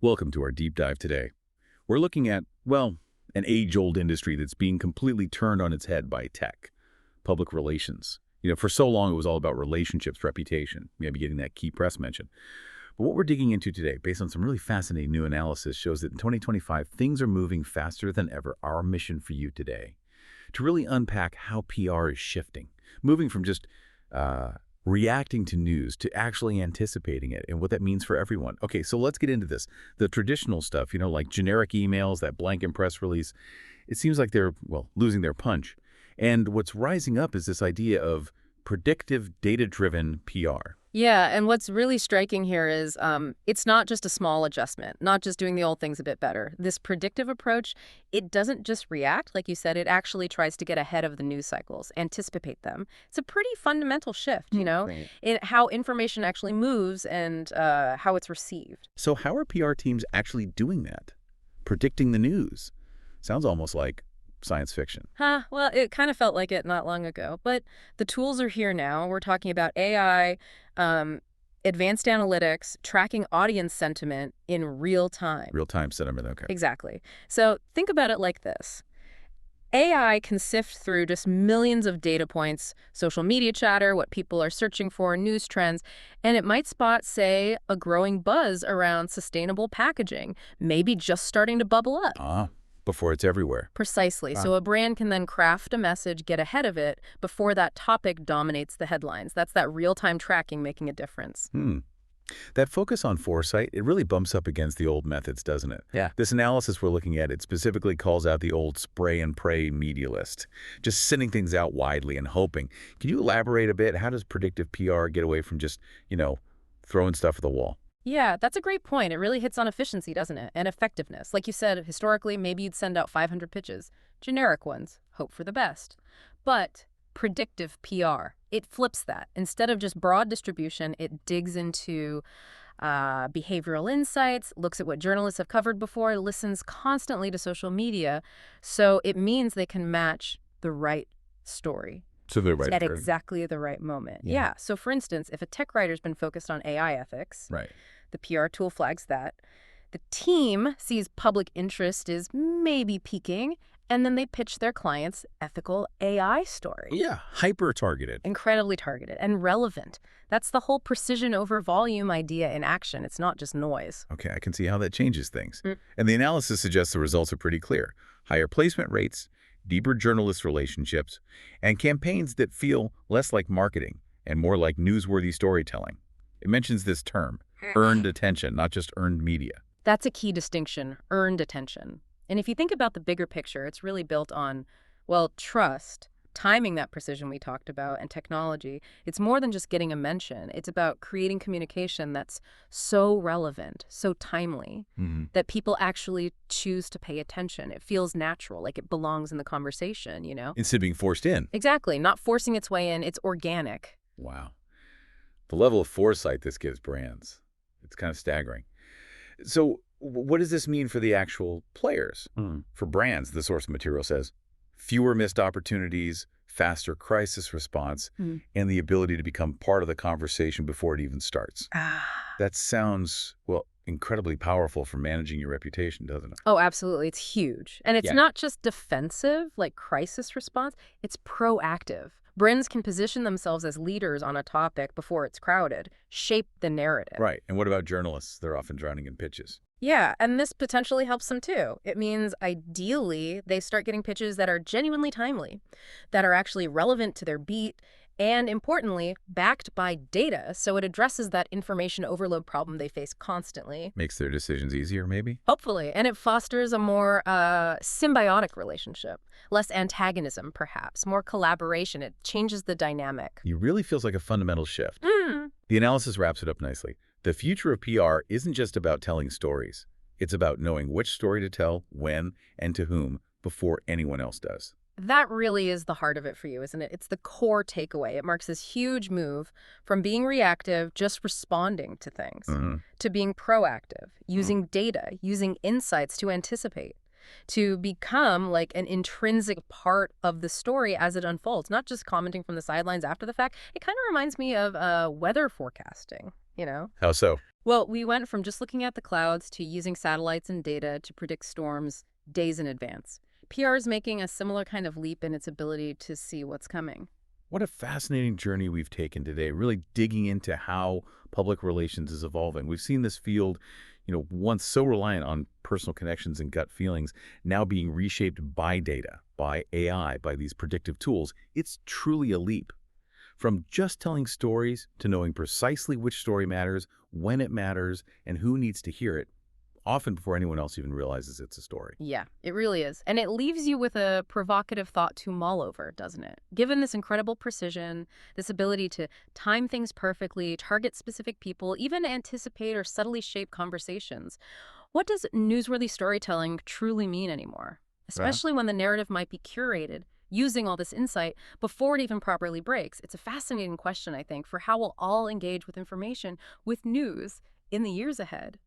Welcome to our deep dive today. We're looking at, well, an age-old industry that's being completely turned on its head by tech, public relations. For so long it was all about relationships, reputation, maybe getting that key press mention. But what we're digging into today, based on some really fascinating new analysis, shows that in 2025, things are moving faster than ever. Our mission for you today, to really unpack how PR is shifting, moving from just reacting to news to actually anticipating it and what that means for everyone. Okay, so let's get into this. The traditional stuff, like generic emails, that blanket press release, it seems like they're, well, losing their punch. And what's rising up is this idea of predictive, data-driven PR. Yeah, and what's really striking here is it's not just a small adjustment, not just doing the old things a bit better. This predictive approach, it doesn't just react, like you said, it actually tries to get ahead of the news cycles, anticipate them. It's a pretty fundamental shift, Right. in how information actually moves and how it's received. So how are PR teams actually doing that? Predicting the news. Sounds almost like science fiction. Well, it kind of felt like it not long ago, but the tools are here now. We're talking about AI, advanced analytics, tracking audience sentiment in real time. Real-time sentiment, okay. Exactly. So think about it like this. AI can sift through just millions of data points, social media chatter, what people are searching for, news trends, and it might spot, say, a growing buzz around sustainable packaging, maybe just starting to bubble up. Before it's everywhere. Precisely. So a brand can then craft a message, get ahead of it, before that topic dominates the headlines. That's that real-time tracking making a difference. That focus on foresight, it really bumps up against the old methods, doesn't it? Yeah. This analysis we're looking at, it specifically calls out the old spray and pray media list, just sending things out widely and hoping. Can you elaborate a bit? How does predictive PR get away from just, throwing stuff at the wall? Yeah, that's a great point. It really hits on efficiency, doesn't it? And effectiveness. Like you said, historically, maybe you'd send out 500 pitches. Generic ones. Hope for the best. But predictive PR, it flips that. Instead of just broad distribution, it digs into behavioral insights, looks at what journalists have covered before, listens constantly to social media. So it means they can match the right story. So the right at exactly the right moment. Yeah. So for instance, if a tech writer's been focused on AI ethics, right, the PR tool flags that. The team sees public interest is maybe peaking, and then they pitch their clients ethical AI story. Yeah, hyper-targeted. Incredibly targeted and relevant. That's the whole precision over volume idea in action. It's not just noise. Okay, I can see how that changes things. And the analysis suggests the results are pretty clear. Higher placement rates, deeper journalist relationships, and campaigns that feel less like marketing and more like newsworthy storytelling. It mentions this term, earned attention, not just earned media. That's a key distinction, earned attention. And if you think about the bigger picture, it's really built on, well, trust, timing that precision we talked about, and technology. It's more than just getting a mention. It's about creating communication that's so relevant, so timely, that people actually choose to pay attention. It feels natural, like it belongs in the conversation, Instead of being forced in. Exactly. Not forcing its way in. It's organic. Wow. The level of foresight this gives brands, it's kind of staggering. So what does this mean for the actual players? For brands, the source material says, fewer missed opportunities, faster crisis response, and the ability to become part of the conversation before it even starts. That sounds, well, incredibly powerful for managing your reputation, doesn't it? Oh, absolutely. It's huge. And it's not just defensive, like crisis response. It's proactive. Brands can position themselves as leaders on a topic before it's crowded, shape the narrative. Right. And what about journalists? They're often drowning in pitches. Yeah, and this potentially helps them too. It means ideally they start getting pitches that are genuinely timely, that are actually relevant to their beat, and importantly, backed by data, so it addresses that information overload problem they face constantly. Makes their decisions easier, maybe? Hopefully, and it fosters a more symbiotic relationship, less antagonism, perhaps, more collaboration. It changes the dynamic. It really feels like a fundamental shift. The analysis wraps it up nicely. The future of PR isn't just about telling stories. It's about knowing which story to tell, when, and to whom, before anyone else does. That really is the heart of it for you, isn't it? It's the core takeaway. It marks this huge move from being reactive, just responding to things, to being proactive, using data, using insights to anticipate, to become like an intrinsic part of the story as it unfolds, not just commenting from the sidelines after the fact. It kind of reminds me of weather forecasting, How so? Well, we went from just looking at the clouds to using satellites and data to predict storms days in advance. PR is making a similar kind of leap in its ability to see what's coming. What a fascinating journey we've taken today, really digging into how public relations is evolving. We've seen this field, once so reliant on personal connections and gut feelings, now being reshaped by data, by AI, by these predictive tools. It's truly a leap. From just telling stories to knowing precisely which story matters, when it matters, and who needs to hear it, often before anyone else even realizes it's a story. Yeah, it really is. And it leaves you with a provocative thought to mull over, doesn't it? Given this incredible precision, this ability to time things perfectly, target specific people, even anticipate or subtly shape conversations, what does newsworthy storytelling truly mean anymore? Yeah. Especially when the narrative might be curated, using all this insight before it even properly breaks. It's a fascinating question, I think, for how we'll all engage with information, with news, in the years ahead.